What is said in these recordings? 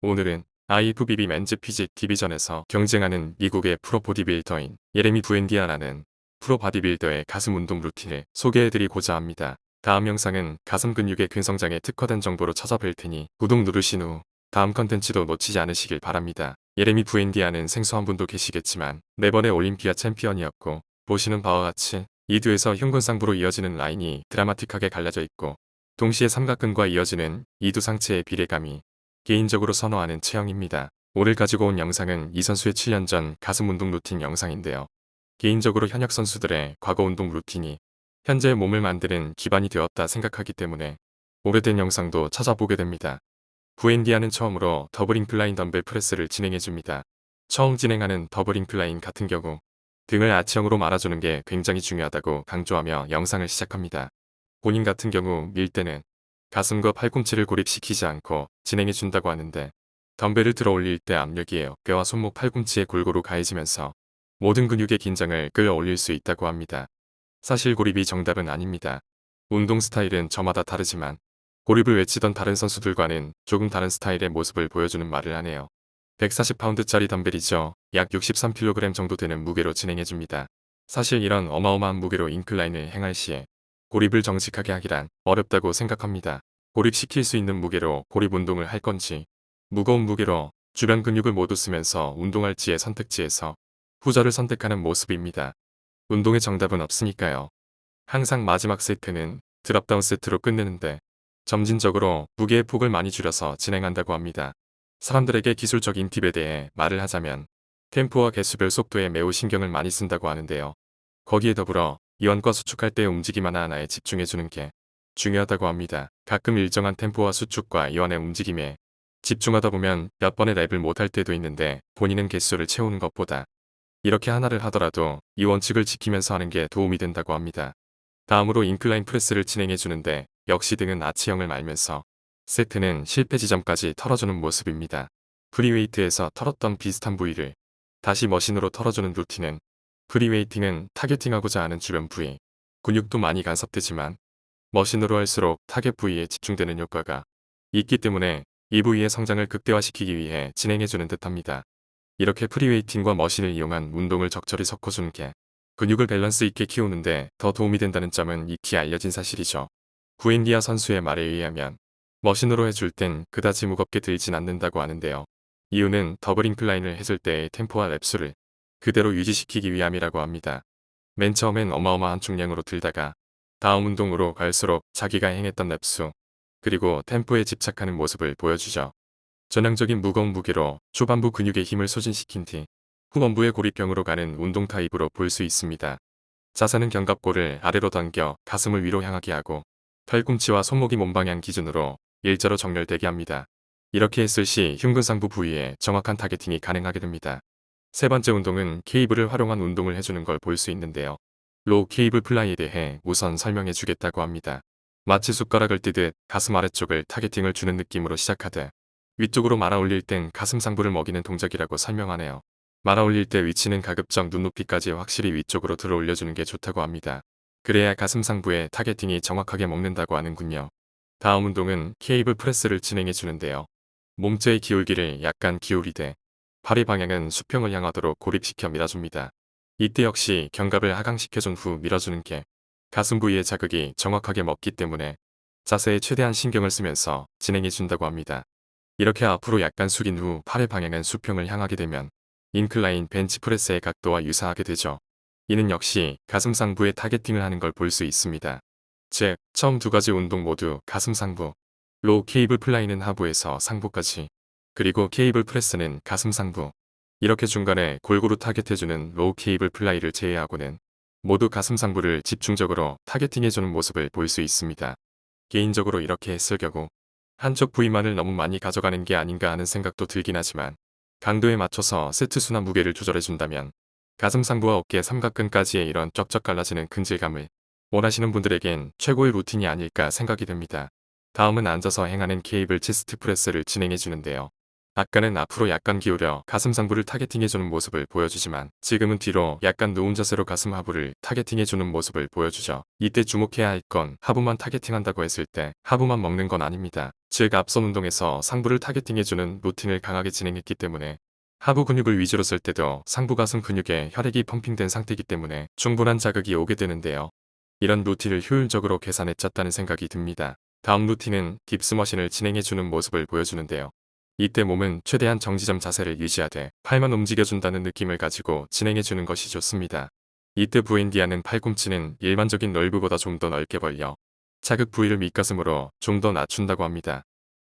오늘은 IFBB 맨즈 피직 디비전에서 경쟁하는 미국의 프로 보디빌더인 예레미 부엔디아라는 프로 바디빌더의 가슴 운동 루틴을 소개해드리고자 합니다. 다음 영상은 가슴 근육의 근성장에 특화된 정보로 찾아뵐 테니 구독 누르신 후 다음 컨텐츠도 놓치지 않으시길 바랍니다. 예레미 부엔디아는 생소한 분도 계시겠지만 4번의 올림피아 챔피언이었고 보시는 바와 같이 이두에서 흉근상부로 이어지는 라인이 드라마틱하게 갈라져 있고 동시에 삼각근과 이어지는 이두 상체의 비례감이 개인적으로 선호하는 체형입니다. 오늘 가지고 온 영상은 이 선수의 7년 전 가슴 운동 루틴 영상인데요. 개인적으로 현역 선수들의 과거 운동 루틴이 현재의 몸을 만드는 기반이 되었다 생각하기 때문에 오래된 영상도 찾아보게 됩니다. 부엔디아는 처음으로 더블 인클라인 덤벨 프레스를 진행해줍니다. 처음 진행하는 더블 인클라인 같은 경우 등을 아치형으로 말아주는 게 굉장히 중요하다고 강조하며 영상을 시작합니다. 본인 같은 경우 밀 때는 가슴과 팔꿈치를 고립시키지 않고 진행해준다고 하는데 덤벨을 들어 올릴 때 압력이 어깨와 손목 팔꿈치에 골고루 가해지면서 모든 근육의 긴장을 끌어올릴 수 있다고 합니다. 사실 고립이 정답은 아닙니다. 운동 스타일은 저마다 다르지만 고립을 외치던 다른 선수들과는 조금 다른 스타일의 모습을 보여주는 말을 하네요. 140파운드짜리 덤벨이죠. 약 63kg 정도 되는 무게로 진행해줍니다. 사실 이런 어마어마한 무게로 인클라인을 행할 시에 고립을 정직하게 하기란 어렵다고 생각합니다. 고립시킬 수 있는 무게로 고립 운동을 할 건지 무거운 무게로 주변 근육을 모두 쓰면서 운동할지의 선택지에서 후자를 선택하는 모습입니다. 운동의 정답은 없으니까요. 항상 마지막 세트는 드랍다운 세트로 끝내는데 점진적으로 무게의 폭을 많이 줄여서 진행한다고 합니다. 사람들에게 기술적인 팁에 대해 말을 하자면 템포와 개수별 속도에 매우 신경을 많이 쓴다고 하는데요. 거기에 더불어 이완과 수축할 때의 움직임 하나하나에 집중해주는 게 중요하다고 합니다. 가끔 일정한 템포와 수축과 이완의 움직임에 집중하다 보면 몇 번의 랩을 못할 때도 있는데 본인은 개수를 채우는 것보다 이렇게 하나를 하더라도 이 원칙을 지키면서 하는 게 도움이 된다고 합니다. 다음으로 인클라인 프레스를 진행해주는데 역시 등은 아치형을 말면서 세트는 실패 지점까지 털어주는 모습입니다. 프리웨이트에서 털었던 비슷한 부위를 다시 머신으로 털어주는 루틴은 프리웨이팅은 타겟팅하고자 하는 주변 부위, 근육도 많이 간섭되지만 머신으로 할수록 타겟 부위에 집중되는 효과가 있기 때문에 이 부위의 성장을 극대화시키기 위해 진행해주는 듯합니다. 이렇게 프리웨이팅과 머신을 이용한 운동을 적절히 섞어주는 게 근육을 밸런스 있게 키우는데 더 도움이 된다는 점은 익히 알려진 사실이죠. 부엔디아 선수의 말에 의하면 머신으로 해줄 땐 그다지 무겁게 들진 않는다고 하는데요. 이유는 더블 인클라인을 해줄 때의 템포와 랩수를 그대로 유지시키기 위함이라고 합니다. 맨 처음엔 어마어마한 중량으로 들다가 다음 운동으로 갈수록 자기가 행했던 랩수 그리고 템포에 집착하는 모습을 보여주죠. 전형적인 무거운 무게로 초반부 근육의 힘을 소진시킨 뒤 후반부의 고립형으로 가는 운동 타입으로 볼 수 있습니다. 자세는 견갑골을 아래로 당겨 가슴을 위로 향하게 하고 팔꿈치와 손목이 몸 방향 기준으로 일자로 정렬되게 합니다. 이렇게 했을 시 흉근상부 부위에 정확한 타겟팅이 가능하게 됩니다. 세 번째 운동은 케이블을 활용한 운동을 해주는 걸 볼 수 있는데요. 로우 케이블 플라이에 대해 우선 설명해 주겠다고 합니다. 마치 숟가락을 띄듯 가슴 아래쪽을 타겟팅을 주는 느낌으로 시작하되 위쪽으로 말아 올릴 땐 가슴 상부를 먹이는 동작이라고 설명하네요. 말아 올릴 때 위치는 가급적 눈높이까지 확실히 위쪽으로 들어 올려주는 게 좋다고 합니다. 그래야 가슴 상부에 타겟팅이 정확하게 먹는다고 하는군요. 다음 운동은 케이블 프레스를 진행해 주는데요. 몸체의 기울기를 약간 기울이되 팔의 방향은 수평을 향하도록 고립시켜 밀어줍니다. 이때 역시 견갑을 하강시켜준 후 밀어주는 게 가슴 부위의 자극이 정확하게 먹기 때문에 자세에 최대한 신경을 쓰면서 진행해준다고 합니다. 이렇게 앞으로 약간 숙인 후 팔의 방향은 수평을 향하게 되면 인클라인 벤치프레스의 각도와 유사하게 되죠. 이는 역시 가슴 상부에 타겟팅을 하는 걸 볼 수 있습니다. 즉, 처음 두 가지 운동 모두 가슴 상부, 로우 케이블 플라이는 하부에서 상부까지, 그리고 케이블 프레스는 가슴 상부, 이렇게 중간에 골고루 타겟해주는 로우 케이블 플라이를 제외하고는 모두 가슴 상부를 집중적으로 타겟팅해주는 모습을 볼 수 있습니다. 개인적으로 이렇게 했을 경우 한쪽 부위만을 너무 많이 가져가는 게 아닌가 하는 생각도 들긴 하지만 강도에 맞춰서 세트 수나 무게를 조절해준다면 가슴 상부와 어깨 삼각근까지의 이런 쩍쩍 갈라지는 근질감을 원하시는 분들에겐 최고의 루틴이 아닐까 생각이 됩니다. 다음은 앉아서 행하는 케이블 체스트 프레스를 진행해 주는데요. 아까는 앞으로 약간 기울여 가슴 상부를 타겟팅해주는 모습을 보여주지만 지금은 뒤로 약간 누운 자세로 가슴 하부를 타겟팅해주는 모습을 보여주죠. 이때 주목해야 할 건 하부만 타겟팅한다고 했을 때 하부만 먹는 건 아닙니다. 즉 앞선 운동에서 상부를 타겟팅해주는 루틴을 강하게 진행했기 때문에 하부 근육을 위주로 쓸 때도 상부 가슴 근육에 혈액이 펌핑된 상태이기 때문에 충분한 자극이 오게 되는데요. 이런 루틴을 효율적으로 계산해 짰다는 생각이 듭니다. 다음 루틴은 딥스머신을 진행해주는 모습을 보여주는데요. 이때 몸은 최대한 정지점 자세를 유지하되 팔만 움직여준다는 느낌을 가지고 진행해주는 것이 좋습니다. 이때 부엔디하는 팔꿈치는 일반적인 널브보다 좀 더 넓게 벌려 자극 부위를 밑가슴으로 좀 더 낮춘다고 합니다.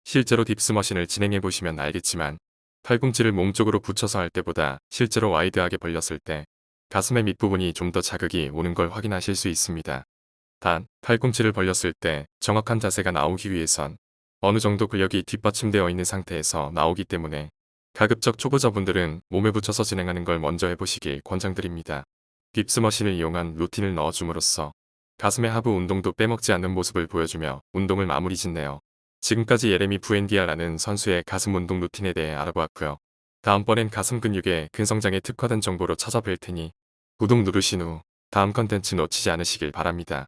실제로 딥스머신을 진행해보시면 알겠지만 팔꿈치를 몸쪽으로 붙여서 할 때보다 실제로 와이드하게 벌렸을 때 가슴의 밑부분이 좀 더 자극이 오는 걸 확인하실 수 있습니다. 단, 팔꿈치를 벌렸을 때 정확한 자세가 나오기 위해선 어느 정도 근력이 뒷받침되어 있는 상태에서 나오기 때문에 가급적 초보자분들은 몸에 붙여서 진행하는 걸 먼저 해보시길 권장드립니다. 딥스머신을 이용한 루틴을 넣어줌으로써 가슴의 하부 운동도 빼먹지 않는 모습을 보여주며 운동을 마무리 짓네요. 지금까지 예레미 부엔디아라는 선수의 가슴 운동 루틴에 대해 알아보았고요. 다음번엔 가슴 근육의 근성장에 특화된 정보로 찾아뵐 테니 구독 누르신 후 다음 컨텐츠 놓치지 않으시길 바랍니다.